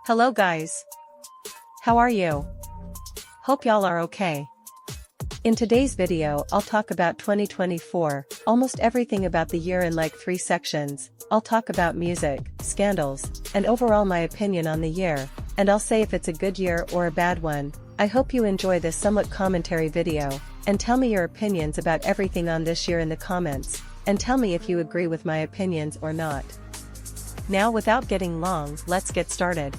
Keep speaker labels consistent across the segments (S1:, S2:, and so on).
S1: Hello guys. How are you? Hope y'all are okay. In today's video I'll talk about 2024, almost everything about the year in like 3 sections. I'll talk about music, scandals, and overall my opinion on the year, and I'll say if it's a good year or a bad one. I hope you enjoy this somewhat commentary video, and tell me your opinions about everything on this year in the comments, and tell me if you agree with my opinions or not. Now without getting long, let's get started.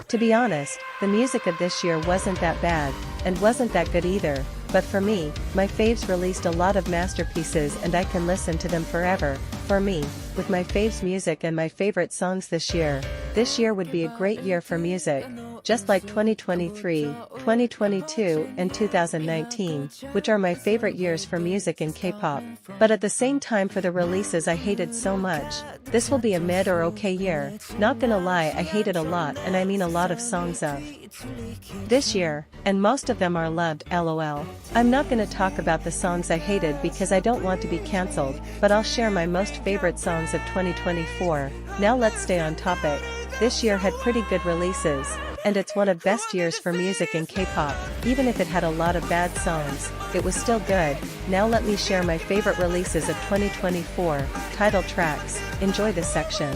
S1: To be honest, the music of this year wasn't that bad, and wasn't that good either, but for me, my faves released a lot of masterpieces and I can listen to them forever. For me, with my faves music and my favorite songs this year would be a great year for music, just like 2023, 2022, and 2019, which are my favorite years for music and K-pop. But at the same time for the releases I hated so much, this will be a mid or okay year. Not gonna lie, I hated a lot, and I mean a lot of songs of this year, and most of them are loved, lol. I'm not gonna talk about the songs I hated because I don't want to be cancelled, but I'll share my most favorite songs of 2024. Now let's stay on topic. This year had pretty good releases, and it's one of best years for music and K-pop. Even if it had a lot of bad songs, it was still good. Now let me share my favorite releases of 2024, title tracks. Enjoy this section.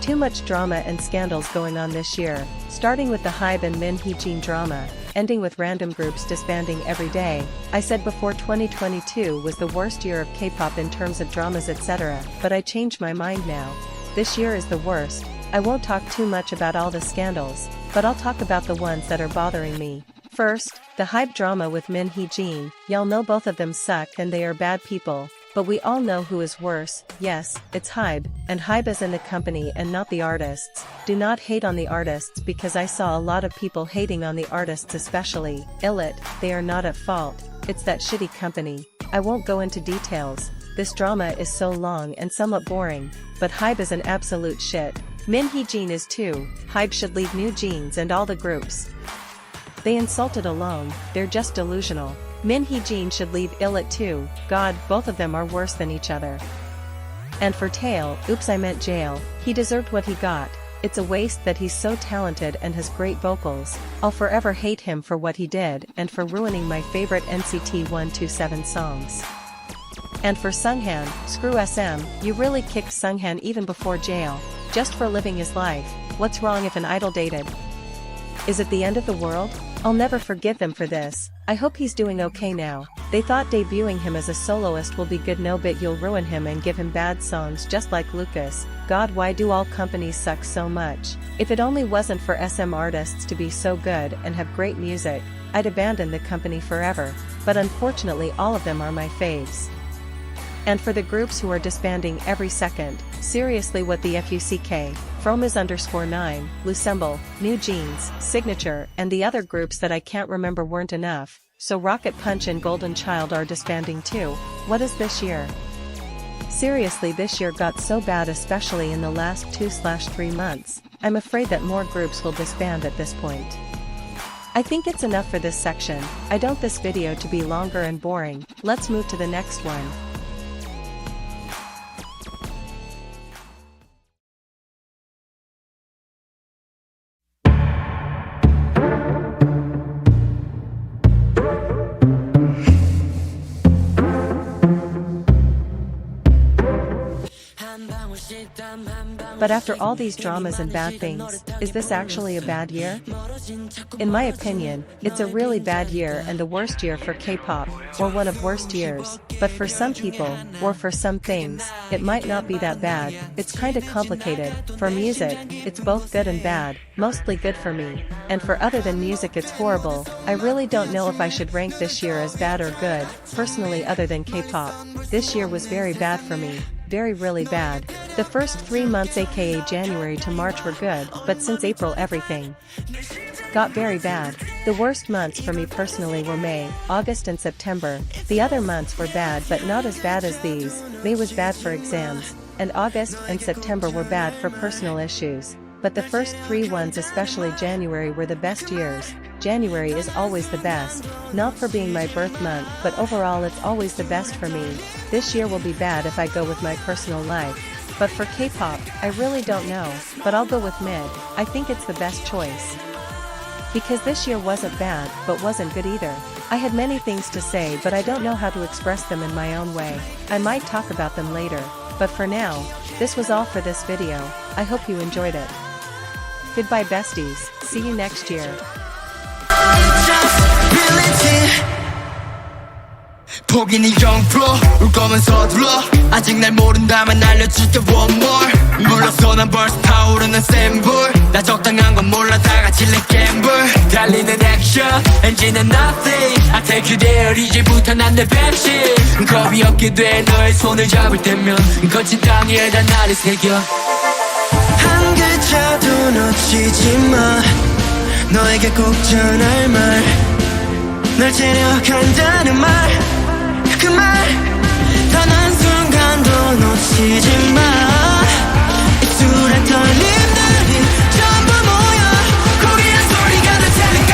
S1: Too much drama and scandals going on this year, starting with the 𝐲𝐵 and 𝐵 drama, ending with random groups disbanding every day. I said before 2022 was the worst year of K-pop in terms of dramas etc., but I changed my mind now. This year is the worst. I won't talk too much about all the scandals, but I'll talk about the ones that are bothering me. First, the 𝐲𝐵 drama with 𝐵. Y'all know both of them suck and they are bad people. But we all know who is worse. Yes, it's 𝐲𝐵, and 𝐲𝐵 is in the company and not the artists. Do not hate on the artists because I saw a lot of people hating on the artists, especially 𝐲𝐿. They are not at fault, it's that shitty company. I won't go into details, this drama is so long and somewhat boring, but 𝐲𝐵 is an absolute shit. 𝐵 is too. 𝐲𝐵 should leave 𝐁 and all the groups. They insulted alone, they're just delusional. 𝐵 should leave 𝐲𝐿 too. God, both of them are worse than each other. And for 𝚘𝚑𝚑𝚑𝚑, he deserved what he got. It's a waste that he's so talented and has great vocals. I'll forever hate him for what he did and for ruining my favorite NCT 127 songs. And for Sunghan, screw SM, you really kicked Sunghan even before jail, just for living his life. What's wrong if an idol dated? Is it the end of the world? I'll never forgive them for this. I hope he's doing okay now. They thought debuting him as a soloist will be good, no, but you'll ruin him and give him bad songs just like Lucas. God, why do all companies suck so much? If it only wasn't for SM artists to be so good and have great music, I'd abandon the company forever, but unfortunately all of them are my faves. And for the groups who are disbanding every second, seriously, what the FUCK, Fromis_9, Lussemble, New Jeans, Signature, and the other groups that I can't remember weren't enough, so Rocket Punch and Golden Child are disbanding too. What is this year? Seriously, this year got so bad, especially in the last 2/3 months. I'm afraid that more groups will disband at this point. I think it's enough for this section. I don't want this video to be longer and boring. Let's move to the next one. But after all these dramas and bad things, is this actually a bad year? In my opinion, it's a really bad year and the worst year for K-pop, or one of worst years. But for some people, or for some things, it might not be that bad. It's kinda complicated. For music, it's both good and bad, mostly good for me. And for other than music, it's horrible. I really don't know if I should rank this year as bad or good, personally, other than K-pop. This year was very bad for me. Very, really bad. The first 3 months, aka January to March, were good, but since April everything got very bad. The worst months for me personally were May, August and September. The other months were bad but not as bad as these. May was bad for exams, and August and September were bad for personal issues. But the first 3 ones, especially January, were the best years. January is always the best, not for being my birth month, but overall it's always the best for me. This year will be bad if I go with my personal life. But for K-pop, I really don't know, but I'll go with mid. I think it's the best choice. Because this year wasn't bad, but wasn't good either. I had many things to say, but I don't know how to express them in my own way. I might talk about them later, but for now, this was all for this video. I hope you enjoyed it. Goodbye besties, see you next year.
S2: 포기는 0% 울 거면 서둘러 아직 날 모른다면 알려줄게 one more 물러서 난 벌써 타오르는 센 불 나 적당한 건 몰라 다 같이 let's gamble 달리는 액션 엔진은 nothing I take you there 이제부터 난 내 백신 겁이 없게 돼 너의 손을 잡을 때면 거친 땅 위에다 나를 새겨 한 글자도 놓치지 마 너에게 꼭 전할 말 널 체력한다는 말 그 말 단 한순간도 놓치지 마 입술에 떨림들이 전부 모여 고리한 소리가 될 테니까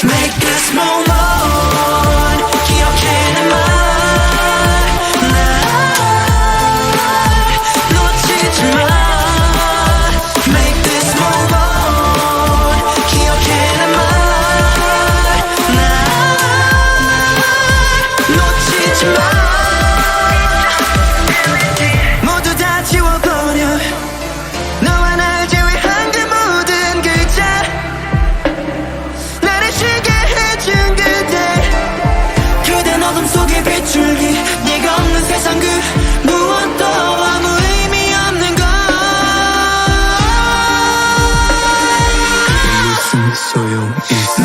S2: Make this moment 기억해 내 말 날 놓치지 마 Make this moment 기억해 내 말 모두 다 지워버려 너와 날 제외한 그 모든 글자 나를 쉬게 해준 그댄 어둠 속의 비출기 네가 없는 세상 그 무엇도 아무 의미 없는 걸 무슨 소용 있어